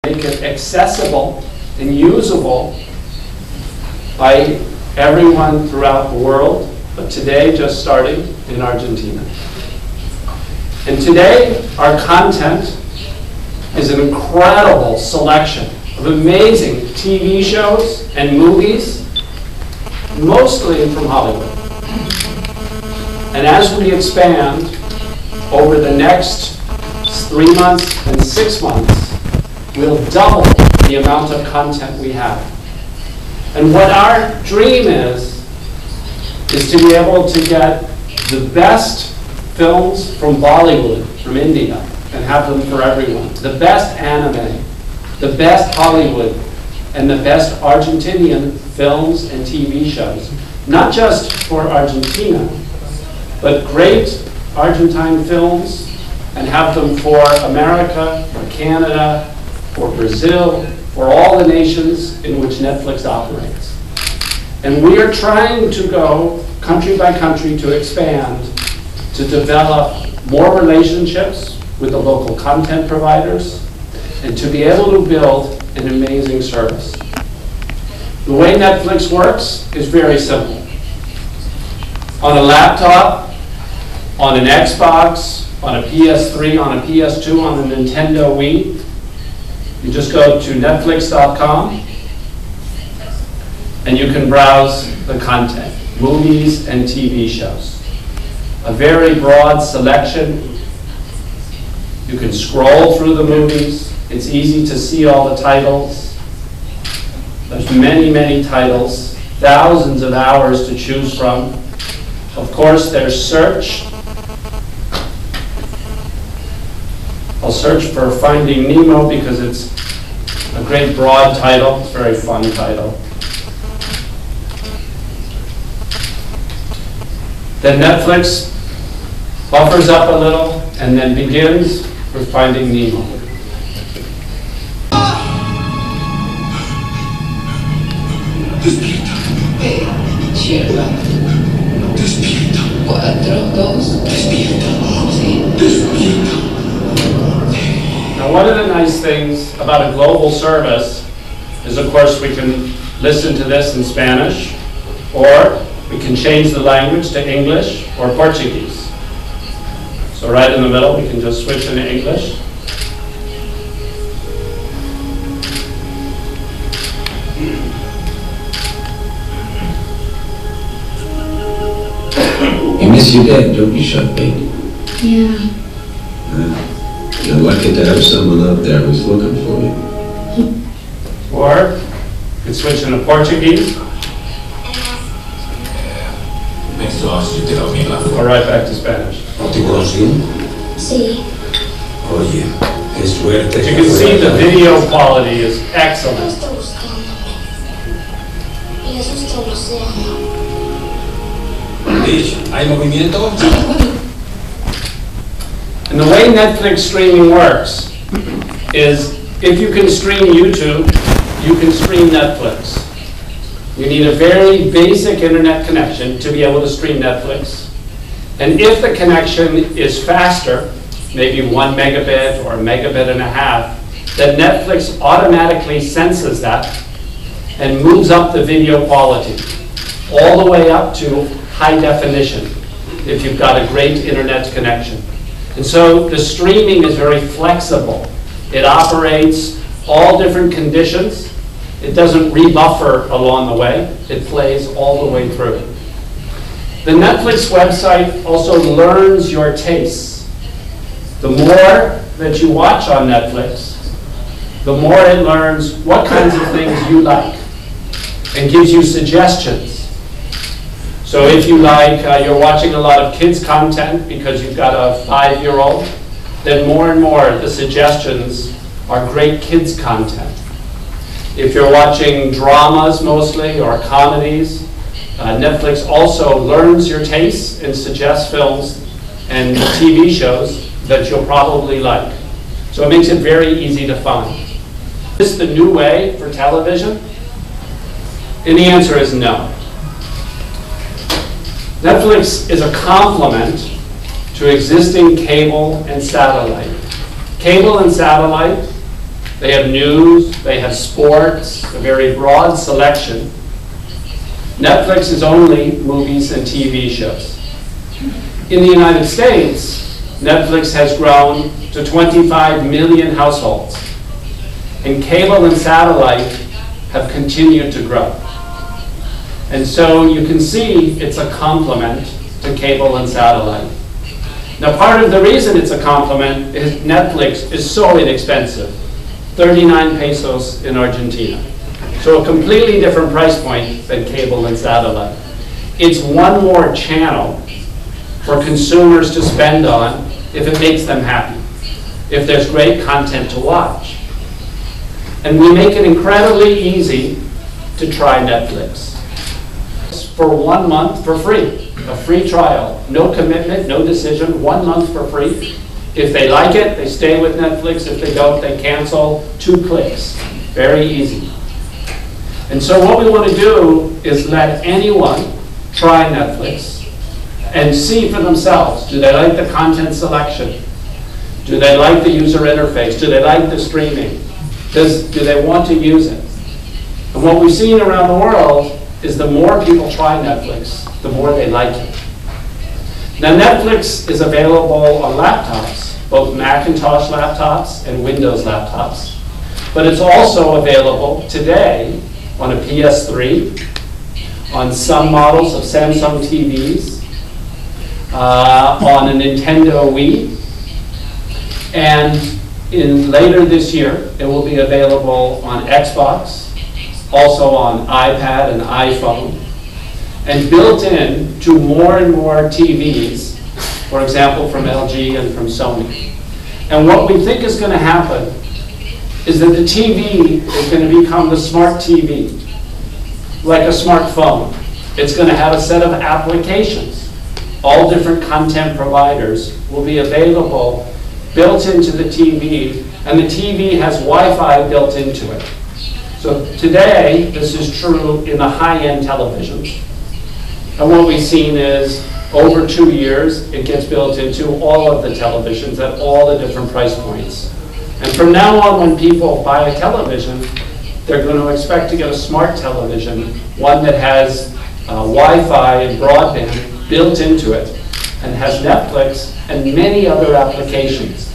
make it accessible and usable by everyone throughout the world, but today just starting in Argentina. And today our content is an incredible selection of amazing TV shows and movies, mostly from Hollywood. And as we expand over the next 3 months and 6 months, we'll double the amount of content we have. And what our dream is to be able to get the best films from Bollywood, from India, and have them for everyone. The best anime, the best Hollywood, and the best Argentinian films and TV shows. Not just for Argentina, but great Argentine films, and have them for America, for Canada, for Brazil, for all the nations in which Netflix operates. And we are trying to go country by country to expand, to develop more relationships with the local content providers, and to be able to build an amazing service. The way Netflix works is very simple. On a laptop, on an Xbox, on a PS3, on a PS2, on a Nintendo Wii, you just go to netflix.com and you can browse the content, movies and TV shows. A very broad selection. You can scroll through the movies. It's easy to see all the titles. There's many, many titles, thousands of hours to choose from. Of course, there's search. I'll search for Finding Nemo because it's a great broad title. It's a very fun title. Then Netflix buffers up a little and then begins with Finding Nemo. Despierta. Cierra. Despierta. 4, 2. Despierta. Sí. Despierta. Now, one of the nice things about a global service is, of course, we can listen to this in Spanish, or we can change the language to English or Portuguese. So right in the middle, we can just switch into English. You miss your dad, don't you, Champagne? Yeah. You're lucky to have someone out there who's looking for you. Or you can switch into Portuguese. Or right back to Spanish. Sí. Oye, qué suerte. As you can see, the video quality is excellent. ¿Hay movimiento? And the way Netflix streaming works is if you can stream YouTube, you can stream Netflix. You need a very basic internet connection to be able to stream Netflix. And if the connection is faster, maybe 1 megabit or 1.5 megabits, then Netflix automatically senses that and moves up the video quality all the way up to high definition if you've got a great internet connection. And so the streaming is very flexible. It operates all different conditions. It doesn't rebuffer along the way. It plays all the way through. The Netflix website also learns your tastes. The more that you watch on Netflix, the more it learns what kinds of things you like and gives you suggestions. So if you like, you're watching a lot of kids content because you've got a 5-year-old, then more and more the suggestions are great kids content. If you're watching dramas mostly or comedies, Netflix also learns your tastes and suggests films and TV shows that you'll probably like. So it makes it very easy to find. Is this the new way for television? And the answer is no. Netflix is a complement to existing cable and satellite. Cable and satellite They have news, they have sports, a very broad selection. Netflix is only movies and TV shows. In the United States, Netflix has grown to 25 million households, and cable and satellite have continued to grow. And so you can see it's a complement to cable and satellite. Now, part of the reason it's a complement is Netflix is so inexpensive, 39 pesos in Argentina. So a completely different price point than cable and satellite. It's one more channel for consumers to spend on if it makes them happy, if there's great content to watch. And we make it incredibly easy to try Netflix. For 1 month for free, a free trial, no commitment, no decision, 1 month for free. If they like it, they stay with Netflix. If they don't, they cancel. 2 clicks, very easy. And so what we want to do is let anyone try Netflix and see for themselves, do they like the content selection? Do they like the user interface? Do they like the streaming? Do they want to use it? And what we've seen around the world is the more people try Netflix, the more they like it. Now, Netflix is available on laptops, both Macintosh laptops and Windows laptops. But it's also available today on a PS3, on some models of Samsung TVs, on a Nintendo Wii, and later this year, it will be available on Xbox, also on iPad and iPhone, and built in to more and more TVs, for example, from LG and from Sony. And what we think is going to happen is that the TV is going to become the smart TV, like a smartphone. It's going to have a set of applications. All different content providers will be available, built into the TV, and the TV has Wi-Fi built into it. So today, this is true in the high-end televisions. And what we've seen is, over 2 years, it gets built into all of the televisions at all the different price points. And from now on, when people buy a television, they're going to expect to get a smart television, one that has Wi-Fi and broadband built into it, and has Netflix and many other applications.